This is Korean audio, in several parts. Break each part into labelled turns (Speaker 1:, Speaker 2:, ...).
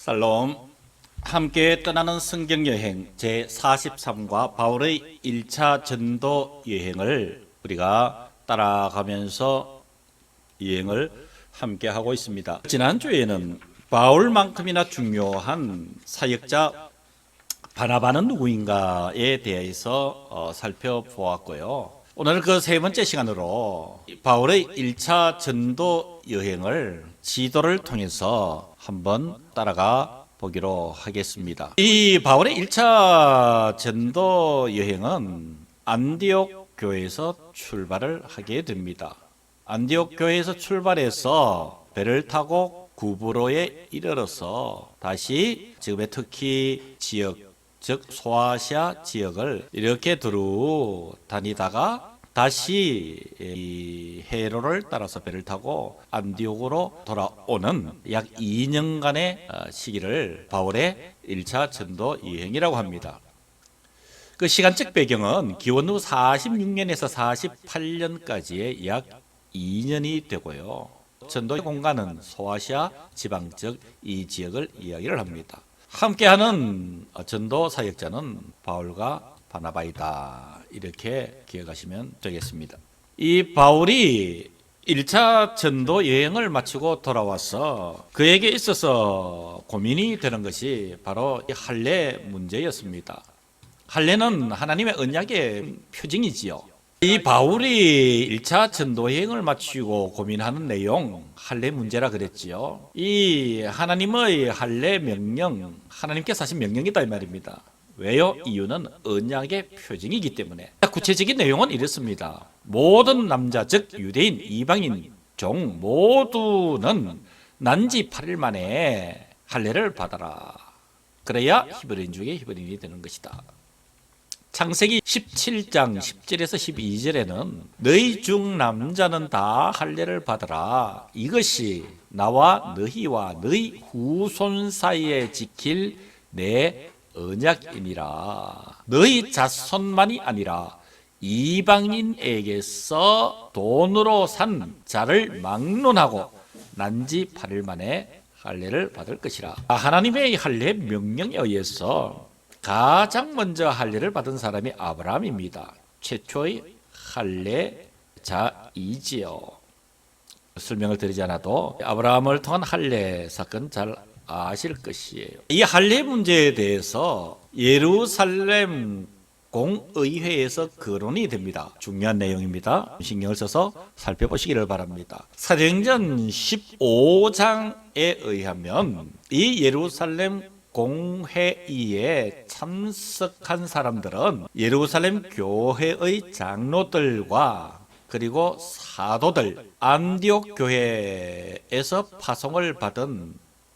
Speaker 1: 살롬. 함께 떠나는 성경여행 제43과 바울의 1차 전도 여행을 우리가 따라가면서 여행을 함께 하고 있습니다. 지난주에는 바울만큼이나 중요한 사역자 바나바는 누구인가에 대해서 살펴보았고요. 오늘 그 세 번째 시간으로 바울의 1차 전도 여행을 지도를 통해서 한번 따라가 보기로 하겠습니다. 이 바울의 1차 전도 여행은 안디옥 교회에서 출발을 하게 됩니다. 안디옥 교회에서 출발해서 배를 타고 구브로에 이르러서 다시 지금의 터키 지역, 즉 소아시아 지역을 이렇게 두루 다니다가 다시 이 해로를 따라서 배를 타고 안디옥으로 돌아오는 약 2년간의 시기를 바울의 1차 전도 여행이라고 합니다. 그 시간적 배경은 기원 후 46년에서 48년까지의 약 2년이 되고요. 전도의 공간은 소아시아 지방, 즉 이 지역을 이야기를 합니다. 함께하는 전도 사역자는 바울과 바나바이다, 이렇게 기억하시면 되겠습니다. 이 바울이 1차 전도 여행을 마치고 돌아와서 그에게 있어서 고민이 되는 것이 바로 이 할례 문제였습니다. 할례는 하나님의 언약의 표징이지요. 이 바울이 1차 전도 여행을 마치고 고민하는 내용, 할례 문제라 그랬지요. 이 하나님의 할례 명령, 하나님께서 하신 명령이다 이 말입니다. 왜요? 이유는 언약의 표징이기 때문에. 구체적인 내용은 이렇습니다. 모든 남자, 즉 유대인, 이방인, 종 모두는 난지 8일 만에 할례를 받아라. 그래야 히브리인 중에 히브리인이 되는 것이다. 창세기 17장 10절에서 12절에는 너희 중 남자는 다 할례를 받으라. 이것이 나와 너희와 너희 후손 사이에 지킬 내 언약이니라. 너희 자손만이 아니라 이방인에게서 돈으로 산 자를 막론하고 난지 8일 만에 할례를 받을 것이라. 하나님의 할례 명령에 의해서 가장 먼저 할례를 받은 사람이 아브라함입니다. 최초의 할례자이지요. 설명을 드리지 않아도 아브라함을 통한 할례 사건 잘 아실 것이에요. 이 할례 문제에 대해서 예루살렘 공의회에서 거론이 됩니다. 중요한 내용입니다. 신경을 써서 살펴보시기를 바랍니다. 사도행전 15장에 의하면 이 예루살렘 공회의에 참석한 사람들은 예루살렘 교회의 장로들과 그리고 사도들, 안디옥 교회에서 파송을 받은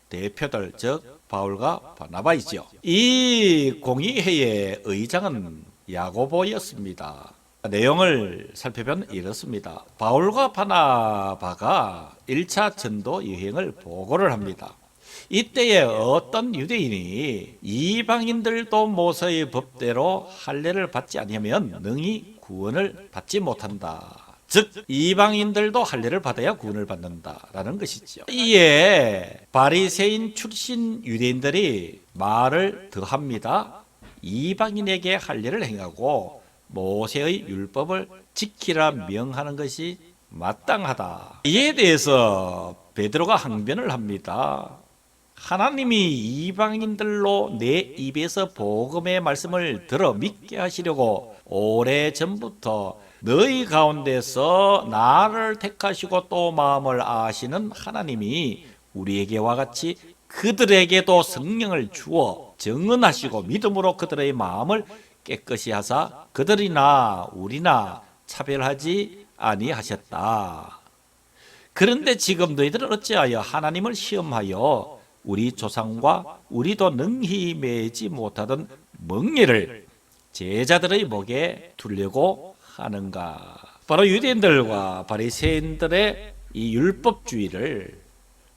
Speaker 1: 대표들, 즉 바울과 바나바이죠. 이 공의회의 의장은 야고보였습니다. 내용을 살펴보면 이렇습니다. 바울과 바나바가 1차 전도 여행을 보고를 합니다. 이때에 어떤 유대인이 이방인들도 모세의 법대로 할례를 받지 아니하면 능히 구원을 받지 못한다. 즉 이방인들도 할례를 받아야 구원을 받는다라는 것이죠. 이에 바리새인 출신 유대인들이 말을 더합니다. 이방인에게 할례를 행하고 모세의 율법을 지키라 명하는 것이 마땅하다. 이에 대해서 베드로가 항변을 합니다. 하나님이 이방인들로 내 입에서 복음의 말씀을 들어 믿게 하시려고 오래전부터 너희 가운데서 나를 택하시고 또 마음을 아시는 하나님이 우리에게와 같이 그들에게도 성령을 주어 정언하시고 믿음으로 그들의 마음을 깨끗이 하사 그들이나 우리나 차별하지 아니하셨다. 그런데 지금 너희들은 어찌하여 하나님을 시험하여 우리 조상과 우리도 능히 매지 못하던 멍에를 제자들의 목에 두려고 하는가. 바로 유대인들과 바리새인들의 이 율법주의를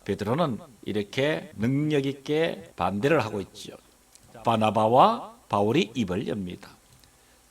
Speaker 1: 베드로는 이렇게 능력 있게 반대를 하고 있죠. 바나바와 바울이 입을 엽니다.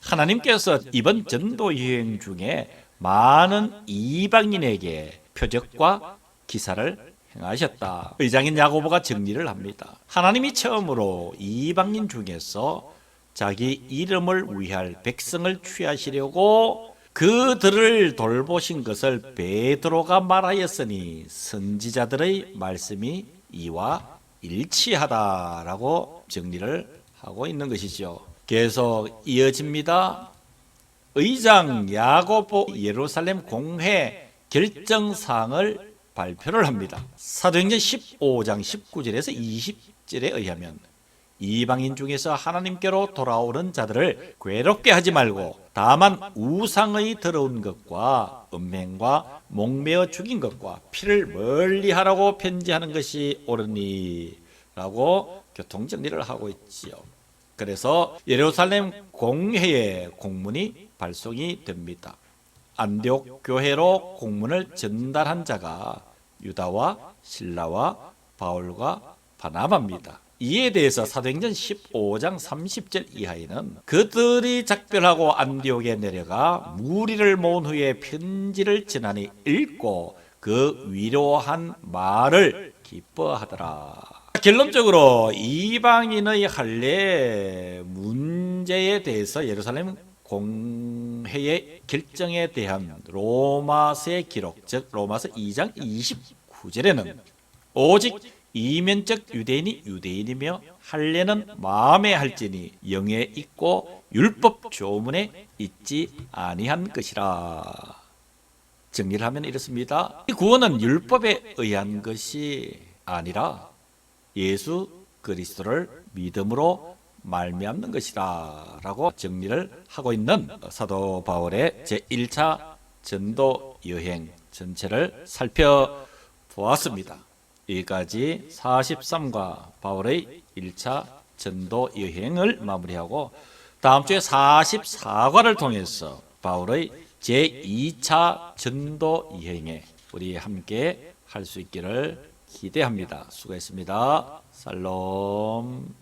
Speaker 1: 하나님께서 이번 전도 여행 중에 많은 이방인에게 표적과 기사를 행하셨다. 의장인 야고보가 정리를 합니다. 하나님이 처음으로 이방인 중에서 자기 이름을 위할 백성을 취하시려고 그들을 돌보신 것을 베드로가 말하였으니 선지자들의 말씀이 이와 일치하다라고 정리를 하고 있는 것이죠. 계속 이어집니다. 의장 야고보 예루살렘 공회 결정사항을 발표를 합니다. 사도행전 15장 19절에서 20절에 의하면 이방인 중에서 하나님께로 돌아오는 자들을 괴롭게 하지 말고 다만 우상의 더러운 것과 음행과 목매어 죽인 것과 피를 멀리하라고 편지하는 것이 옳으니 라고 교통정리를 하고 있지요. 그래서 예루살렘 공회의 공문이 발송이 됩니다. 안디옥 교회로 공문을 전달한 자가 유다와 실라와 바울과 바나바입니다. 이에 대해서 사도행전 15장 30절 이하에는 그들이 작별하고 안디옥에 내려가 무리를 모은 후에 편지를 전하니 읽고 그 위로한 말을 기뻐하더라. 결론적으로 이방인의 할례 문제에 대해서 예루살렘 공회의 결정에 대한 로마서의 기록, 즉 로마서 2장 29절에는 오직 이면적 유대인이 유대인이며 할례는 마음에 할지니 영에 있고 율법 조문에 있지 아니한 것이라. 정리를 하면 이렇습니다. 이 구원은 율법에 의한 것이 아니라 예수 그리스도를 믿음으로 말미암는 것이다 라고 정리를 하고 있는 사도 바울의 제1차 전도 여행 전체를 살펴보았습니다. 여기까지 43과 바울의 1차 전도 여행을 마무리하고 다음 주에 44과를 통해서 바울의 제2차 전도 여행에 우리 함께 할 수 있기를 기대합니다. 수고했습니다. 살롬.